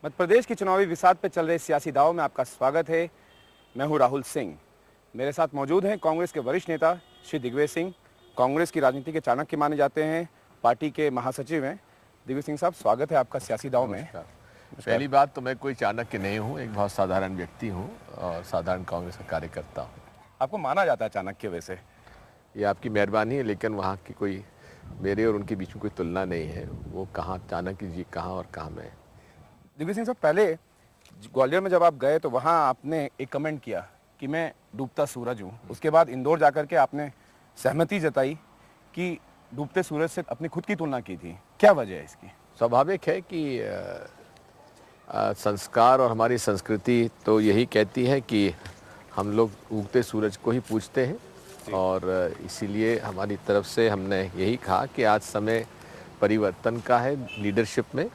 मध्य प्रदेश की चुनावी विसात पे चल रहे सियासी दाव में आपका स्वागत है। मैं हूं राहुल सिंह। मेरे साथ मौजूद हैं कांग्रेस के वरिष्ठ नेता श्री दिग्विजय सिंह। कांग्रेस की राजनीति के चाणक्य माने जाते हैं, पार्टी के महासचिव हैं। दिग्विजय सिंह साहब, स्वागत है आपका सियासी दाव में। पहली बात तो मैं कोई चाणक्य नहीं हूँ, एक बहुत साधारण व्यक्ति हूँ और साधारण कांग्रेस का कार्यकर्ता हूँ। आपको माना जाता है चाणक्य, वैसे ये आपकी मेहरबानी है, लेकिन वहाँ की कोई मेरे और उनके बीच में कोई तुलना नहीं है। वो कहाँ चाणक्य जी कहाँ और कहाँ मैं। दिग्विजय सिंह साहब, पहले ग्वालियर में जब आप गए तो वहाँ आपने एक कमेंट किया कि मैं डूबता सूरज हूँ। उसके बाद इंदौर जाकर के आपने सहमति जताई कि डूबते सूरज से अपनी खुद की तुलना की थी। क्या वजह है इसकी? स्वाभाविक है कि संस्कार और हमारी संस्कृति तो यही कहती है कि हम लोग उगते सूरज को ही पूजते हैं और इसीलिए हमारी तरफ से हमने यही कहा कि आज समय परिवर्तन का है लीडरशिप में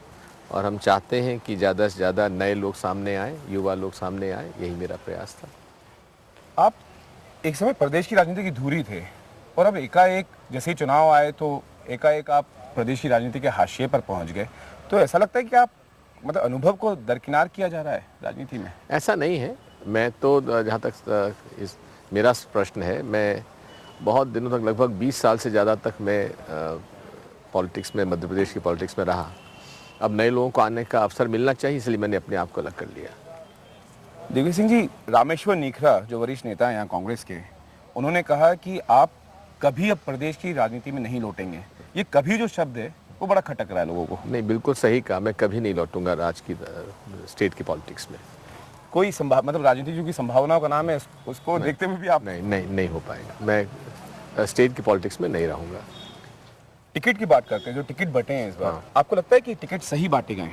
और हम चाहते हैं कि ज़्यादा से ज़्यादा नए लोग सामने आए, युवा लोग सामने आए। यही मेरा प्रयास था। आप एक समय प्रदेश की राजनीति की धुरी थे और अब एकाएक जैसे ही चुनाव आए तो एकाएक आप प्रदेश की राजनीति के हाशिए पर पहुंच गए। तो ऐसा लगता है कि आप मतलब अनुभव को दरकिनार किया जा रहा है राजनीति में? ऐसा नहीं है। मैं तो जहाँ तक मेरा प्रश्न है, मैं बहुत दिनों तक लगभग 20 साल से ज़्यादा तक मैं पॉलिटिक्स में, मध्य प्रदेश की पॉलिटिक्स में रहा। अब नए लोगों को आने का अवसर मिलना चाहिए, इसलिए मैंने अपने आप को अलग कर लिया। दिग्विजय सिंह जी, रामेश्वर नीखरा जो वरिष्ठ नेता हैं यहाँ कांग्रेस के, उन्होंने कहा कि आप कभी अब प्रदेश की राजनीति में नहीं लौटेंगे। ये कभी जो शब्द है वो बड़ा खटक रहा है लोगों को। नहीं, बिल्कुल सही कहा। मैं कभी नहीं लौटूंगा राज की स्टेट की पॉलिटिक्स में। कोई मतलब राजनीति जो की संभावनाओं का नाम है, उसको देखते हुए भी आप? नहीं हो पाएगा। मैं स्टेट की पॉलिटिक्स में नहीं रहूँगा। टिकट की बात करते हैं, जो टिकट बटे हैं इस बार, आपको लगता है कि टिकट सही बांटे गए?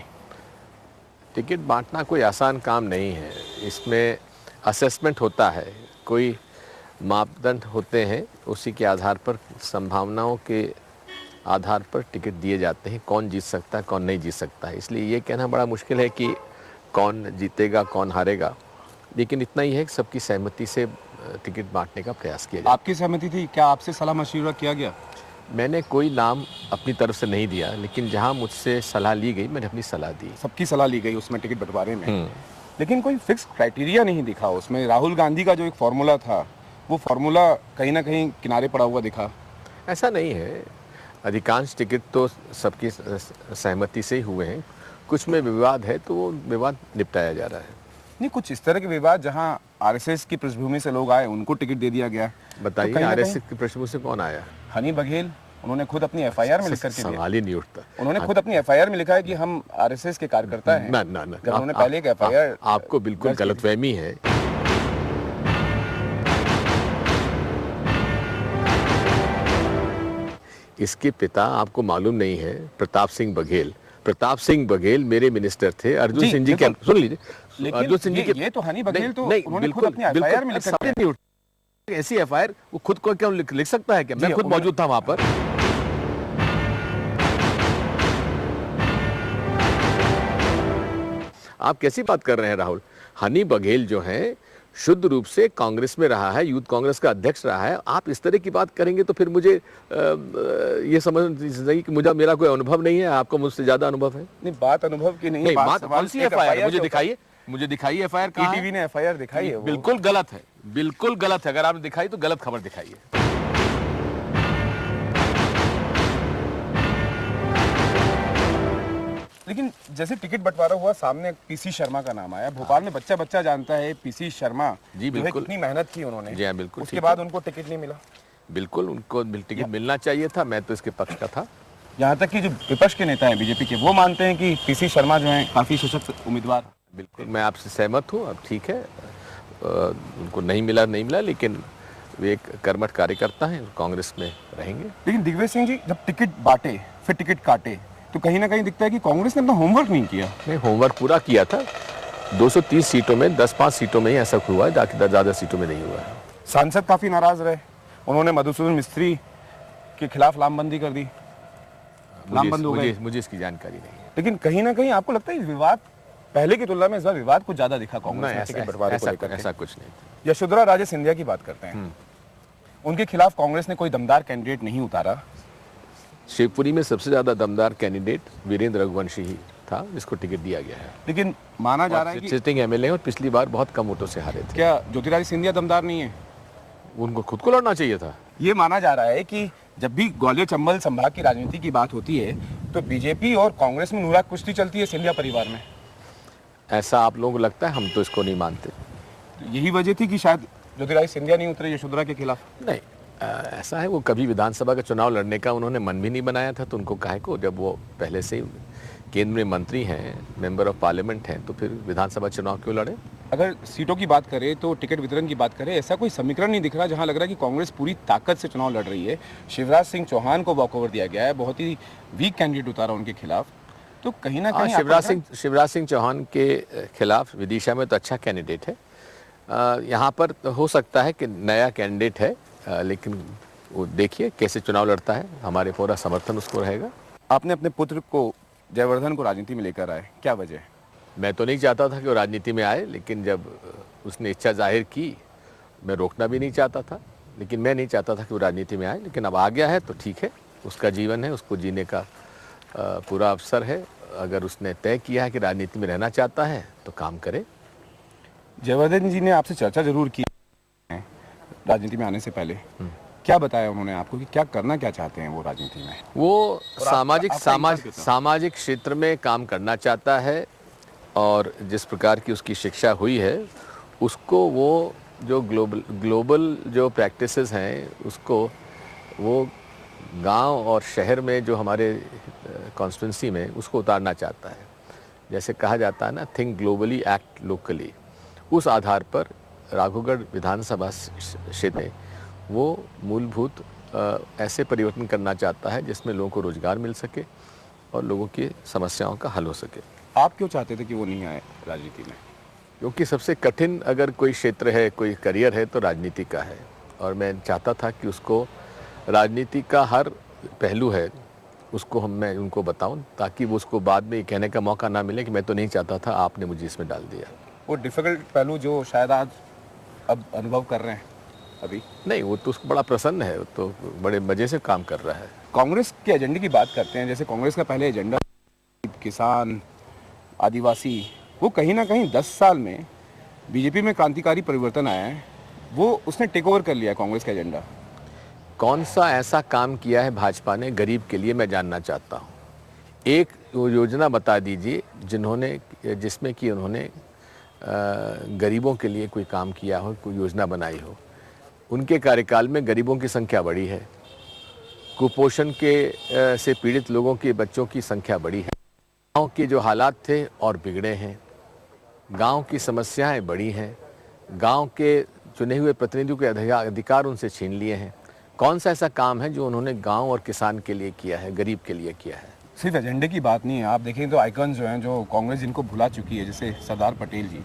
टिकट बांटना कोई आसान काम नहीं है। इसमें असेसमेंट होता है, कोई मापदंड होते हैं, उसी के आधार पर, संभावनाओं के आधार पर टिकट दिए जाते हैं। कौन जीत सकता है, कौन नहीं जीत सकता है। इसलिए ये कहना बड़ा मुश्किल है कि कौन जीतेगा, कौन हारेगा। लेकिन इतना ही है कि सबकी सहमति से टिकट बांटने का प्रयास किया जाए। आपकी सहमति थी? क्या आपसे सलाह मशवरा किया गया? मैंने कोई नाम अपनी तरफ से नहीं दिया, लेकिन जहां मुझसे सलाह ली गई मैंने अपनी सलाह दी। सबकी सलाह ली गई उसमें टिकट बंटवारे में, लेकिन कोई फिक्स क्राइटेरिया नहीं दिखा उसमें। राहुल गांधी का जो एक फार्मूला था, वो फार्मूला कहीं ना कहीं किनारे पड़ा हुआ दिखा। ऐसा नहीं है। अधिकांश टिकट तो सबकी सहमति से ही हुए हैं। कुछ में विवाद है तो वो विवाद निपटाया जा रहा है। नहीं, कुछ इस तरह के विवाद जहां आरएसएस की पृष्ठभूमि से लोग आए, उनको टिकट दे दिया गया। बताइए, तो आरएसएस की पृष्ठभूमि से कौन आया? हनी बघेल, उन्होंने खुद अपनी एफआईआर में लिख करके दिया। सवाल ही नहीं उठता। उन्होंने खुद अपनी एफआईआर में लिखा है कि हम आरएसएस के कार्यकर्ता हैं। ना उन्होंने पहले एक एफआईआर। आपको बिल्कुल गलतफहमी है। इसके पिता आपको मालूम नहीं है, प्रताप सिंह बघेल मेरे मिनिस्टर थे। अर्जुन सिंह जी के, सुन लीजिए, अर्जुन सिंह जी के, ये तो हनी बघेल तो नहीं, उन्होंने खुद अपनी एफआईआर में लिखा है। ऐसी एफआईआर वो खुद को क्यों लिख सकता है? क्या मैं खुद मौजूद था वहां पर? आप कैसी बात कर रहे हैं राहुल? हनी बघेल जो है शुद्ध रूप से कांग्रेस में रहा है, यूथ कांग्रेस का अध्यक्ष रहा है। आप इस तरह की बात करेंगे तो फिर मुझे ये समझ नहीं कि मेरा कोई अनुभव नहीं है। आपको मुझसे ज्यादा अनुभव है। नहीं, बात अनुभव की नहीं है। बात कौन सी एफआईआर? मुझे दिखाइए एफआईआर कहाँ है? टीवी ने एफआईआर दिखाई है। बिल्कुल गलत है, बिल्कुल गलत है। अगर आपने दिखाई तो गलत खबर दिखाई है। लेकिन जैसे टिकट बंटवारा हुआ, सामने पीसी शर्मा का नाम आया। भोपाल में बच्चा जानता है पीसी शर्मा जी, बिल्कुल कितनी मेहनत की उन्होंने। जी हाँ, बिल्कुल। उसके बाद उनको टिकट नहीं मिला। बिल्कुल, उनको टिकट मिलना चाहिए था। मैं तो इसके पक्ष का था। यहाँ तक कि जो विपक्ष के नेता हैं बीजेपी के, वो मानते हैं कि पीसी शर्मा जो है काफी सशक्त उम्मीदवार। बिल्कुल, मैं आपसे सहमत हूँ। अब ठीक है, उनको नहीं मिला, लेकिन वे एक कर्मठ कार्यकर्ता हैं, कांग्रेस में रहेंगे। लेकिन दिग्विजय सिंह जी, जब टिकट बांटे फिर टिकट काटे तो कहीं ना कहीं दिखता है कि कांग्रेस ने अपना होमवर्क नहीं किया। नहीं, होमवर्क पूरा किया था। 230 सीटों में 10-5 सीटों में ही ऐसा हुआ है, ज़्यादा सीटों में नहीं हुआ है। सांसद काफी नाराज रहे, उन्होंने मधुसूदन मिस्त्री के खिलाफ लामबंदी कर दी। मुझे इसकी जानकारी नहीं है। लेकिन कहीं ना कहीं आपको लगता है विवाद पहले की तुलना में इस बार विवाद कुछ ज्यादा दिखा कांग्रेस में टिकट बंटवारे को लेकर? ऐसा कुछ नहीं। यशोधरा राजे सिंधिया की बात करते हैं, उनके खिलाफ कांग्रेस ने कोई दमदार कैंडिडेट नहीं उतारा। शिवपुरी में सबसे ज्यादा दमदार कैंडिडेट वीरेंद्र रघुवंशी ही था। था जिसको टिकट दिया गया है। लेकिन माना जा रहा है कि सिटिंग एमएलए और पिछली बार बहुत कम वोटों से हारे थे। क्या ज्योतिरादित्य सिंधिया दमदार नहीं है? उनको खुद को लड़ना चाहिए था। ये माना जा रहा है कि जब भी ग्वालियर चंबल संभाग की राजनीति की बात होती है तो बीजेपी और कांग्रेस में नूरा कुश्ती चलती है सिंधिया परिवार में। ऐसा आप लोगों को लगता है? हम तो इसको नहीं मानते। तो यही वजह थी कि शायद ज्योतिरादित्य सिंधिया नहीं उतरे यशोधरा के खिलाफ। नहीं, ऐसा है, वो कभी विधानसभा का चुनाव लड़ने का उन्होंने मन भी नहीं बनाया था, तो उनको काहे को, जब वो पहले से ही केंद्र में मंत्री हैं, मेंबर ऑफ पार्लियामेंट हैं, तो फिर विधानसभा चुनाव क्यों लड़े? अगर सीटों की बात करें तो टिकट वितरण की बात करें, ऐसा कोई समीकरण नहीं दिख रहा जहां लग रहा है कि कांग्रेस पूरी ताकत से चुनाव लड़ रही है। शिवराज सिंह चौहान को वॉकओवर दिया गया है, बहुत ही वीक कैंडिडेट उतारा उनके खिलाफ। तो कहीं ना कहीं शिवराज सिंह चौहान के खिलाफ विदिशा में तो अच्छा कैंडिडेट है। यहाँ पर हो सकता है कि नया कैंडिडेट है, लेकिन वो देखिए कैसे चुनाव लड़ता है, हमारे पूरा समर्थन उसको रहेगा। आपने अपने पुत्र को जयवर्धन को राजनीति में लेकर आए, क्या वजह है? मैं तो नहीं चाहता था कि वो राजनीति में आए, लेकिन जब उसने इच्छा जाहिर की, मैं रोकना भी नहीं चाहता था, लेकिन मैं नहीं चाहता था कि वो राजनीति में आए, लेकिन अब आ गया है तो ठीक है, उसका जीवन है, उसको जीने का पूरा अवसर है। अगर उसने तय किया है कि राजनीति में रहना चाहता है तो काम करे। जयवर्धन जी ने आपसे चर्चा जरूर की है राजनीति में आने से पहले, क्या बताया उन्होंने आपको कि क्या करना क्या चाहते हैं वो राजनीति में? वो सामाजिक क्षेत्र में काम करना चाहता है, और जिस प्रकार की उसकी शिक्षा हुई है उसको वो जो ग्लोबल जो प्रैक्टिसेस हैं उसको वो गांव और शहर में जो हमारे कॉन्स्टिट्यूंसी में उसको उतारना चाहता है। जैसे कहा जाता है ना, थिंक ग्लोबली एक्ट लोकली, उस आधार पर राघोगढ़ विधानसभा क्षेत्र में वो मूलभूत ऐसे परिवर्तन करना चाहता है जिसमें लोगों को रोजगार मिल सके और लोगों की समस्याओं का हल हो सके। आप क्यों चाहते थे कि वो नहीं आए राजनीति में? क्योंकि सबसे कठिन अगर कोई क्षेत्र है, कोई करियर है तो राजनीति का है, और मैं चाहता था कि उसको राजनीति का हर पहलू है उसको मैं उनको बताऊं, ताकि वो उसको बाद में ये कहने का मौका ना मिले कि मैं तो नहीं चाहता था, आपने मुझे इसमें डाल दिया। वो डिफिकल्ट पहलू जो शायद आज अब अनुभव कर रहे हैं अभी नहीं, वो तो उसको बड़ा प्रसन्न है, तो बड़े मजे से काम कर रहा है। कांग्रेस के एजेंडे की बात करते हैं, जैसे कांग्रेस का पहले एजेंडा किसान, आदिवासी, वो कहीं ना कहीं 10 साल में बीजेपी में क्रांतिकारी परिवर्तन आया है, वो उसने टेक ओवर कर लिया कांग्रेस का एजेंडा। कौन सा ऐसा काम किया है भाजपा ने गरीब के लिए, मैं जानना चाहता हूँ। एक योजना बता दीजिए जिसमें कि उन्होंने गरीबों के लिए कोई काम किया हो, कोई योजना बनाई हो। उनके कार्यकाल में गरीबों की संख्या बढ़ी है, कुपोषण के से पीड़ित लोगों के बच्चों की संख्या बढ़ी है, गाँव के जो हालात थे और बिगड़े हैं, गांव की समस्याएं बढ़ी हैं, गांव के चुने हुए प्रतिनिधियों के अधिकार उनसे छीन लिए हैं। कौन सा ऐसा काम है जो उन्होंने गांव और किसान के लिए किया है, गरीब के लिए किया है? सिर्फ एजेंडे की बात नहीं है, आप देखें तो आइकन जो हैं जो कांग्रेस जिनको भुला चुकी है, जैसे सरदार पटेल जी,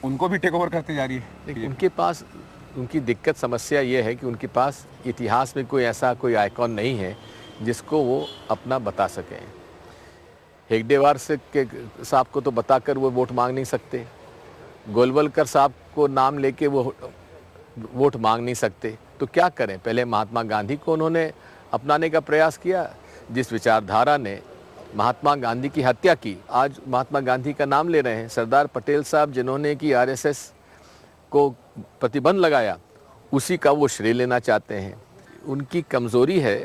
उनको भी टेक ओवर करते जा रही है। उनके पास उनकी दिक्कत समस्या ये है कि उनके पास इतिहास में कोई ऐसा कोई आइकॉन नहीं है जिसको वो अपना बता सकें। हेगडेवार से के साहब को तो बताकर वो वोट मांग नहीं सकते, गोलवलकर साहब को नाम लेके वो वोट मांग नहीं सकते, तो क्या करें? पहले महात्मा गांधी को उन्होंने अपनाने का प्रयास किया, जिस विचारधारा ने महात्मा गांधी की हत्या की, आज महात्मा गांधी का नाम ले रहे हैं। सरदार पटेल साहब जिन्होंने कि आरएसएस को प्रतिबंध लगाया, उसी का वो श्रेय लेना चाहते हैं। उनकी कमज़ोरी है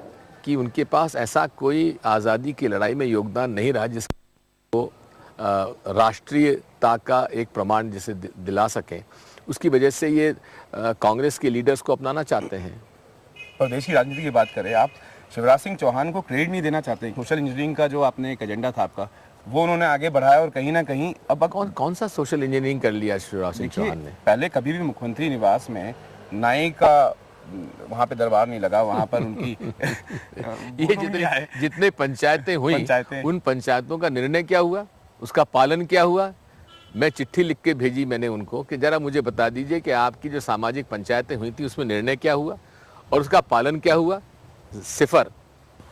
कि उनके पास ऐसा कोई आज़ादी की लड़ाई में योगदान नहीं रहा जिसको राष्ट्रीयता का एक प्रमाण जिसे दिला सकें। उसकी वजह से ये कांग्रेस के लीडर्स को अपनाना चाहते हैं। प्रदेश की राजनीति की बात करें, आप शिवराज सिंह चौहान को क्रेडिट नहीं देना चाहते? सोशल इंजीनियरिंग का जो आपने एक एजेंडा था आपका, वो उन्होंने आगे बढ़ाया, और कहीं ना कहीं अब कौन सा सोशल इंजीनियरिंग कर लिया शिवराज सिंह चौहान ने? पहले कभी भी मुख्यमंत्री निवास में नाई का वहाँ पे दरबार नहीं लगा, वहाँ पर उनकी ये जितने पंचायतें हुई, उन पंचायतों का निर्णय क्या हुआ, उसका पालन क्या हुआ? मैं चिट्ठी लिख के भेजी मैंने उनको कि जरा मुझे बता दीजिए कि आपकी जो सामाजिक पंचायतें हुई थी उसमें निर्णय क्या हुआ और उसका पालन क्या हुआ? सिफर।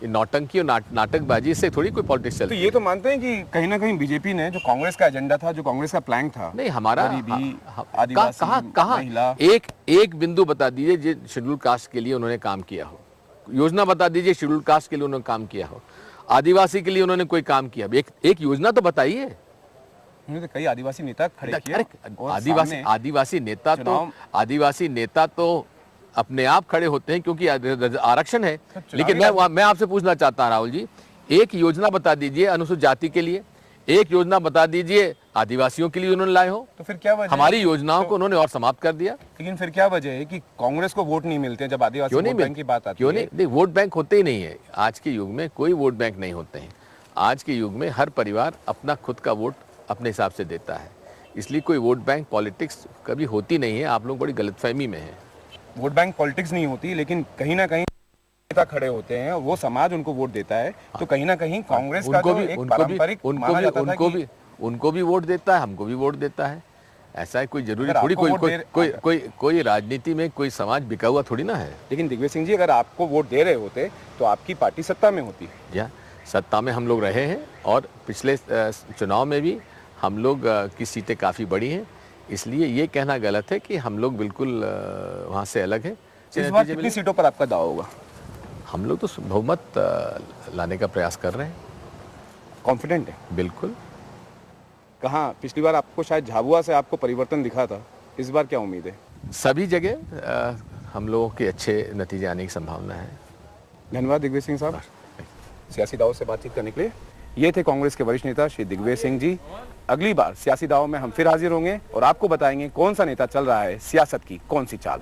ये नौटंकी और नाटकबाजी से थोड़ी कोई पॉलिटिक्स चलती है। तो ये तो मानते हैं कि कहीं ना कहीं बीजेपी ने जो कांग्रेस का एजेंडा था, जो कांग्रेस का प्लान था, नहीं हमारा कहाँ एक बिंदु बता दीजिए जो शेड्यूल कास्ट के लिए उन्होंने काम किया हो, योजना बता दीजिए शेड्यूल कास्ट के लिए उन्होंने काम किया हो। आदिवासी के लिए उन्होंने कोई काम किया? एक योजना तो बताइए। उन्होंने तो कई आदिवासी नेता खड़े किए। और आदिवासी नेता तो अपने आप खड़े होते हैं क्योंकि आरक्षण है। लेकिन मैं आपसे पूछना चाहता हूं राहुल जी, एक योजना बता दीजिए अनुसूचित जाति के लिए, एक योजना बता दीजिए आदिवासियों के लिए उन्होंने लाए हो। तो फिर क्या वजह? हमारी योजनाओं को उन्होंने और समाप्त कर दिया। लेकिन फिर क्या वजह है कि कांग्रेस को वोट नहीं मिलते जब आदिवासी वोट बैंक की बात आती है? क्यों नहीं? वोट बैंक होते ही नहीं है आज के युग में, कोई वोट बैंक नहीं होते हैं। आज के युग में हर परिवार अपना खुद का वोट अपने हिसाब से देता है, इसलिए कोई वोट बैंक पॉलिटिक्स कभी होती नहीं है। आप लोग बड़ी गलतफहमी में हैं। वोट बैंक पॉलिटिक्स नहीं होती, लेकिन कहीं ना कहीं नेता खड़े होते हैं, वो समाज उनको वोट देता है। तो कहीं ना कहीं कांग्रेस का जो एक पारंपरिक माना जाता था कि उनको भी वोट देता है, हमको भी वोट देता है। ऐसा है, कोई जरूरी थोड़ी कोई राजनीति में कोई समाज बिका हुआ थोड़ी ना है। लेकिन दिग्विजय सिंह जी, अगर आपको वोट दे रहे होते तो आपकी पार्टी सत्ता में होती। या सत्ता में हम लोग रहे हैं और पिछले चुनाव में भी हम लोग की सीटें काफ़ी बड़ी हैं, इसलिए ये कहना गलत है कि हम लोग बिल्कुल वहाँ से अलग हैं। इस बार कितनी सीटों पर आपका दावा होगा? हम लोग तो बहुमत लाने का प्रयास कर रहे हैं। कॉन्फिडेंट है? बिल्कुल। कहाँ पिछली बार आपको शायद झाबुआ से आपको परिवर्तन दिखा था, इस बार क्या उम्मीद है? सभी जगह हम लोगों के अच्छे नतीजे आने की संभावना है। धन्यवाद दिग्विजय सिंह साहब, सियासी दाव से बातचीत करने के लिए। ये थे कांग्रेस के वरिष्ठ नेता श्री दिग्विजय सिंह जी। अगली बार सियासी दाव में हम फिर हाजिर होंगे और आपको बताएंगे कौन सा नेता चल रहा है सियासत की कौन सी चाल।